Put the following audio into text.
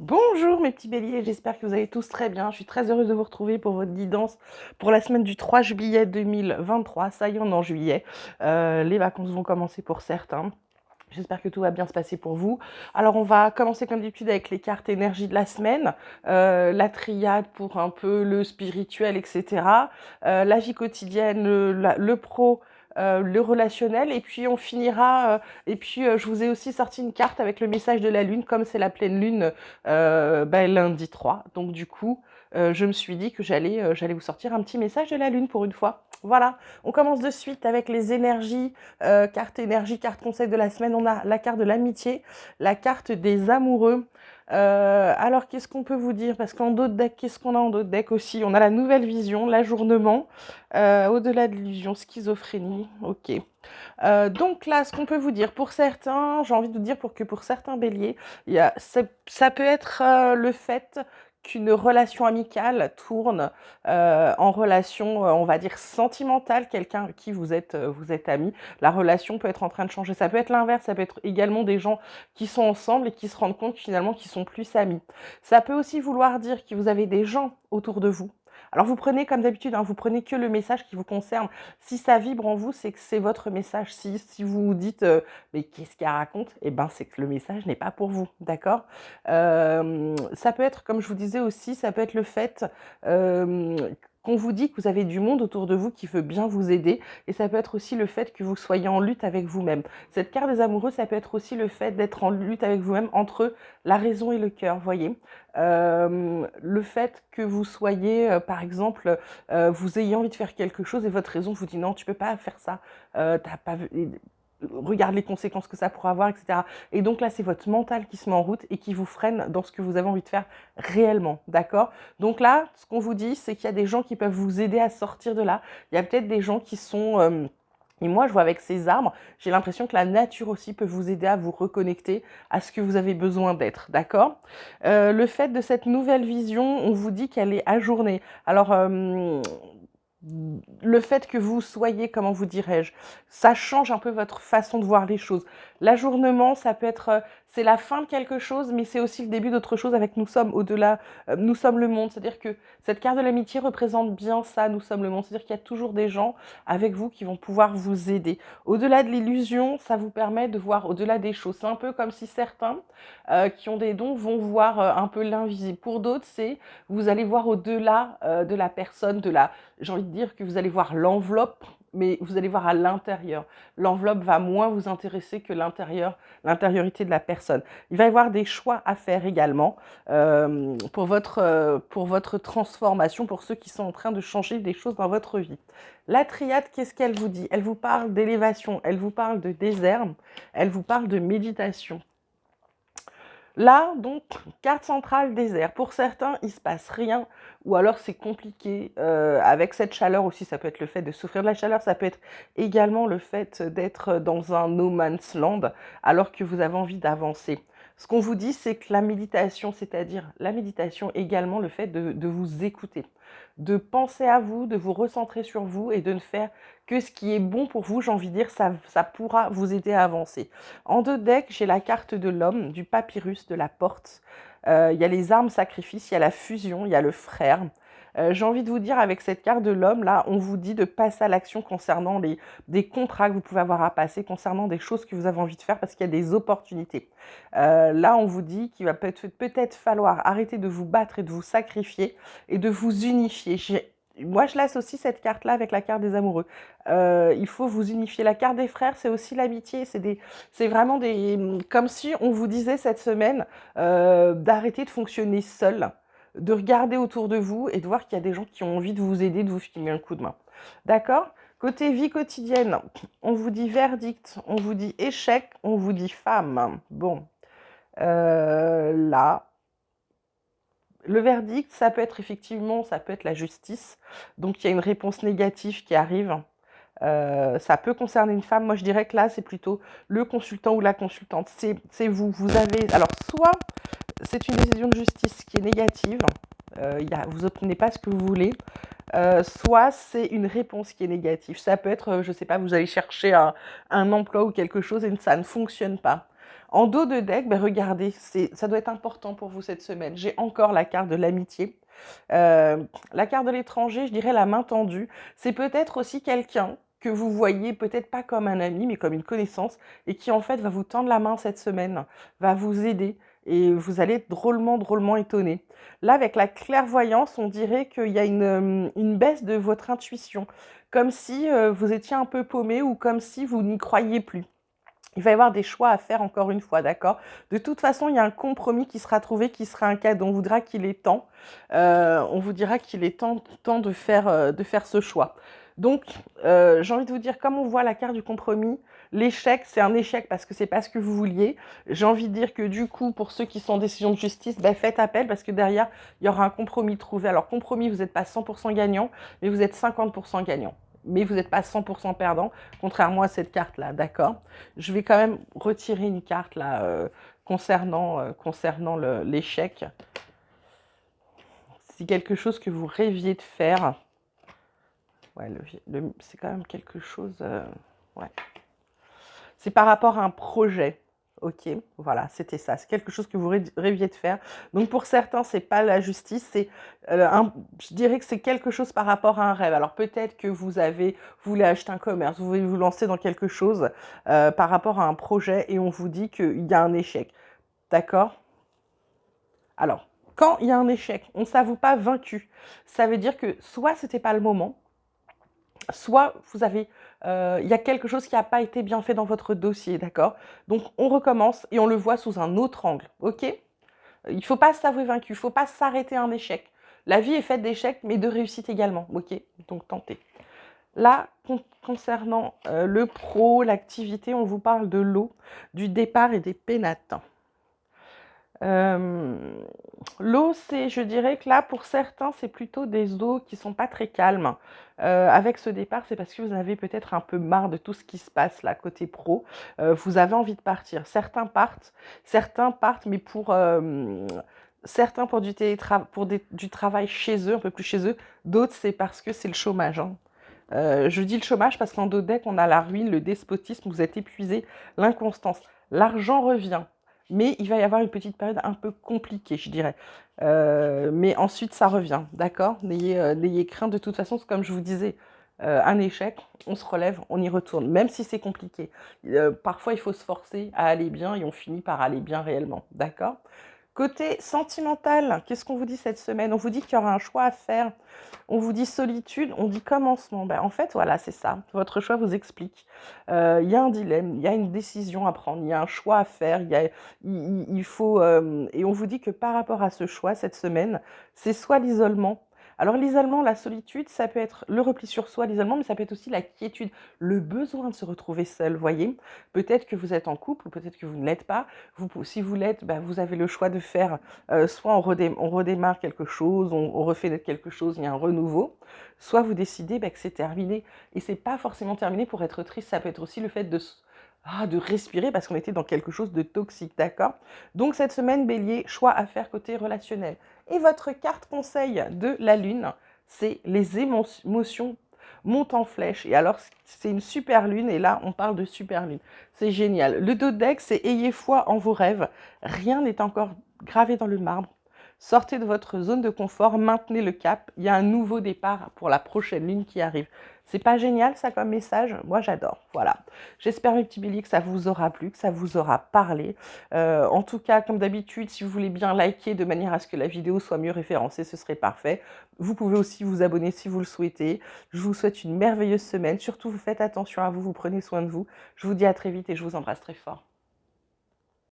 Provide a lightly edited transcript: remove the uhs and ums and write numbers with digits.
Bonjour mes petits béliers, j'espère que vous allez tous très bien. Je suis très heureuse de vous retrouver pour votre guidance pour la semaine du 3 juillet 2023. Ça y est, on est en juillet. Les vacances vont commencer pour certains. J'espère que tout va bien se passer pour vous. Alors, on va commencer comme d'habitude avec les cartes énergie de la semaine, la triade pour un peu le spirituel, etc. La vie quotidienne, le pro, le relationnel. Et puis, on finira. Je vous ai aussi sorti une carte avec le message de la lune, comme c'est la pleine lune lundi 3. Donc, du coup, je me suis dit que j'allais vous sortir un petit message de la lune pour une fois. Voilà, on commence de suite avec les énergies. Carte énergie, carte conseil de la semaine, on a la carte de l'amitié, la carte des amoureux. Alors, qu'est-ce qu'on peut vous dire? Parce qu'en d'autres decks, qu'est-ce qu'on a en d'autres decks aussi? On a la nouvelle vision, l'ajournement, au-delà de l'illusion, schizophrénie, ok. Donc là, ce qu'on peut vous dire, pour certains, j'ai envie de vous dire pour certains béliers, ça peut être le fait qu'une relation amicale tourne en relation, on va dire, sentimentale, quelqu'un avec qui vous êtes amis. La relation peut être en train de changer. Ça peut être l'inverse, ça peut être également des gens qui sont ensemble et qui se rendent compte finalement qu'ils sont plus amis. Ça peut aussi vouloir dire que vous avez des gens autour de vous. Alors vous prenez comme d'habitude, hein, vous prenez que le message qui vous concerne. Si ça vibre en vous, c'est que c'est votre message. Si vous vous dites mais qu'est-ce qu'elle raconte, eh ben c'est que le message n'est pas pour vous, d'accord. Ça peut être, comme je vous disais aussi, ça peut être le fait euh, qu'on vous dit que vous avez du monde autour de vous qui veut bien vous aider, et ça peut être aussi le fait que vous soyez en lutte avec vous-même. Cette carte des amoureux, ça peut être aussi le fait d'être en lutte avec vous-même entre la raison et le cœur, voyez. Le fait que vous soyez, par exemple, vous ayez envie de faire quelque chose et votre raison vous dit non, tu peux pas faire ça, t'as pas vu, regarde les conséquences que ça pourra avoir, etc. Et donc là, c'est votre mental qui se met en route et qui vous freine dans ce que vous avez envie de faire réellement, d'accord. Donc là, ce qu'on vous dit, c'est qu'il y a des gens qui peuvent vous aider à sortir de là. Il y a peut-être des gens qui sont... et moi, je vois avec ces arbres, j'ai l'impression que la nature aussi peut vous aider à vous reconnecter à ce que vous avez besoin d'être, d'accord. Le fait de cette nouvelle vision, on vous dit qu'elle est ajournée. Alors, le fait que vous soyez, comment vous dirais-je, ça change un peu votre façon de voir les choses. L'ajournement, ça peut être, c'est la fin de quelque chose, mais c'est aussi le début d'autre chose avec nous sommes au-delà, nous sommes le monde. C'est-à-dire que cette carte de l'amitié représente bien ça, nous sommes le monde. C'est-à-dire qu'il y a toujours des gens avec vous qui vont pouvoir vous aider. Au-delà de l'illusion, ça vous permet de voir au-delà des choses. C'est un peu comme si certains qui ont des dons vont voir un peu l'invisible. Pour d'autres, c'est vous allez voir au-delà de la personne, j'ai envie de dire que vous allez voir l'enveloppe, mais vous allez voir à l'intérieur. L'enveloppe va moins vous intéresser que l'intériorité de la personne. Il va y avoir des choix à faire également pour votre transformation, pour ceux qui sont en train de changer des choses dans votre vie. La triade, qu'est-ce qu'elle vous dit? Elle vous parle d'élévation, elle vous parle de désert, elle vous parle de méditation. Là, donc, carte centrale désert. Pour certains, il ne se passe rien, ou alors c'est compliqué. Avec cette chaleur aussi, ça peut être le fait de souffrir de la chaleur, ça peut être également le fait d'être dans un no man's land, alors que vous avez envie d'avancer. Ce qu'on vous dit, c'est que la méditation, c'est-à-dire la méditation également le fait de vous écouter, de penser à vous, de vous recentrer sur vous et de ne faire que ce qui est bon pour vous, j'ai envie de dire, ça pourra vous aider à avancer. En deux decks, j'ai la carte de l'homme, du papyrus, de la porte. Il y a les armes sacrifices, il y a la fusion, il y a le frère. J'ai envie de vous dire, avec cette carte de l'homme, là, on vous dit de passer à l'action concernant des contrats que vous pouvez avoir à passer, concernant des choses que vous avez envie de faire, parce qu'il y a des opportunités. Là, on vous dit qu'il va peut-être falloir arrêter de vous battre et de vous sacrifier et de vous unifier. Moi, je l'associe cette carte-là avec la carte des amoureux. Il faut vous unifier. La carte des frères, c'est aussi l'amitié. C'est vraiment comme si on vous disait cette semaine d'arrêter de fonctionner seul, de regarder autour de vous et de voir qu'il y a des gens qui ont envie de vous aider, de vous filer un coup de main. D'accord? Côté vie quotidienne, on vous dit verdict, on vous dit échec, on vous dit femme. Bon, là, le verdict, ça peut être effectivement, ça peut être la justice. Donc il y a une réponse négative qui arrive. Ça peut concerner une femme. Moi, je dirais que là, c'est plutôt le consultant ou la consultante. C'est vous. Vous avez. Alors, soit c'est une décision de justice qui est négative, vous n'obtenez pas ce que vous voulez, soit c'est une réponse qui est négative. Ça peut être, je ne sais pas, vous allez chercher un emploi ou quelque chose et ça ne fonctionne pas. En dos de deck, ben regardez, ça doit être important pour vous cette semaine. J'ai encore la carte de l'amitié. La carte de l'étranger, je dirais la main tendue. C'est peut-être aussi quelqu'un que vous voyez peut-être pas comme un ami, mais comme une connaissance, et qui en fait va vous tendre la main cette semaine, va vous aider, et vous allez être drôlement, drôlement étonné. Là, avec la clairvoyance, on dirait qu'il y a une baisse de votre intuition, comme si vous étiez un peu paumé ou comme si vous n'y croyiez plus. Il va y avoir des choix à faire encore une fois, d'accord? De toute façon, il y a un compromis qui sera trouvé, qui sera un cadeau. On voudra qu'il est temps. On vous dira qu'il est temps de faire ce choix. Donc, j'ai envie de vous dire, comme on voit la carte du compromis, l'échec, c'est un échec parce que c'est pas ce que vous vouliez. J'ai envie de dire que du coup, pour ceux qui sont en décision de justice, ben, faites appel parce que derrière, il y aura un compromis trouvé. Alors, compromis, vous n'êtes pas 100% gagnant, mais vous êtes 50% gagnant. Mais vous n'êtes pas 100% perdant, contrairement à cette carte-là, d'accord? Je vais quand même retirer une carte là concernant l'échec. C'est quelque chose que vous rêviez de faire. Ouais, c'est quand même quelque chose. Ouais. C'est par rapport à un projet. Ok, voilà, c'était ça. C'est quelque chose que vous rêviez de faire. Donc pour certains, c'est pas la justice, je dirais que c'est quelque chose par rapport à un rêve. Alors peut-être que vous voulez acheter un commerce, vous voulez vous lancer dans quelque chose par rapport à un projet et on vous dit qu'il y a un échec. D'accord? Alors, quand il y a un échec, on ne s'avoue pas vaincu. Ça veut dire que soit c'était pas le moment, soit il y a quelque chose qui n'a pas été bien fait dans votre dossier, d'accord? Donc on recommence et on le voit sous un autre angle, ok? Il ne faut pas s'avouer vaincu, il ne faut pas s'arrêter à un échec. La vie est faite d'échecs, mais de réussites également, ok? Donc tentez. Là, concernant le pro, l'activité, on vous parle de l'eau, du départ et des pénates. L'eau, je dirais que là, pour certains, c'est plutôt des eaux qui sont pas très calmes. Avec ce départ, c'est parce que vous avez peut-être un peu marre de tout ce qui se passe là, côté pro. Vous avez envie de partir. Certains partent, mais certains pour du travail chez eux, un peu plus chez eux. D'autres, c'est parce que c'est le chômage, hein. Je dis le chômage parce qu'en dos deck, on a la ruine, le despotisme, vous êtes épuisé, l'inconstance. L'argent revient, mais il va y avoir une petite période un peu compliquée, je dirais. Mais ensuite, ça revient, d'accord? N'ayez crainte, de toute façon, comme je vous disais, un échec, on se relève, on y retourne, même si c'est compliqué. Parfois, il faut se forcer à aller bien et on finit par aller bien réellement, d'accord? Côté sentimental, qu'est-ce qu'on vous dit cette semaine? On vous dit qu'il y aura un choix à faire. On vous dit solitude, on dit commencement. Ben, en fait, voilà, c'est ça. Votre choix vous explique. Il y a un dilemme, il y a une décision à prendre, il y a un choix à faire. Il faut, et on vous dit que par rapport à ce choix cette semaine, c'est soit l'isolement. Alors l'isolement, la solitude, ça peut être le repli sur soi, l'isolement, mais ça peut être aussi la quiétude, le besoin de se retrouver seul, voyez. Peut-être que vous êtes en couple, ou peut-être que vous ne l'êtes pas. Si vous l'êtes, ben, vous avez le choix de faire, soit on redémarre quelque chose, on refait naître quelque chose, il y a un renouveau, soit vous décidez ben, que c'est terminé. Et c'est pas forcément terminé pour être triste, ça peut être aussi le fait de respirer parce qu'on était dans quelque chose de toxique, d'accord? Donc cette semaine, Bélier, choix à faire côté relationnel. Et votre carte conseil de la Lune, c'est les émotions montent en flèche. Et alors, c'est une super lune, et là, on parle de super lune. C'est génial. Le dos de deck, c'est ayez foi en vos rêves. Rien n'est encore gravé dans le marbre. Sortez de votre zone de confort, maintenez le cap. Il y a un nouveau départ pour la prochaine lune qui arrive. C'est pas génial ça comme message? Moi j'adore. Voilà. J'espère mes petits béliers que ça vous aura plu, que ça vous aura parlé. En tout cas, comme d'habitude, si vous voulez bien liker de manière à ce que la vidéo soit mieux référencée, ce serait parfait. Vous pouvez aussi vous abonner si vous le souhaitez. Je vous souhaite une merveilleuse semaine. Surtout, vous faites attention à vous, vous prenez soin de vous. Je vous dis à très vite et je vous embrasse très fort.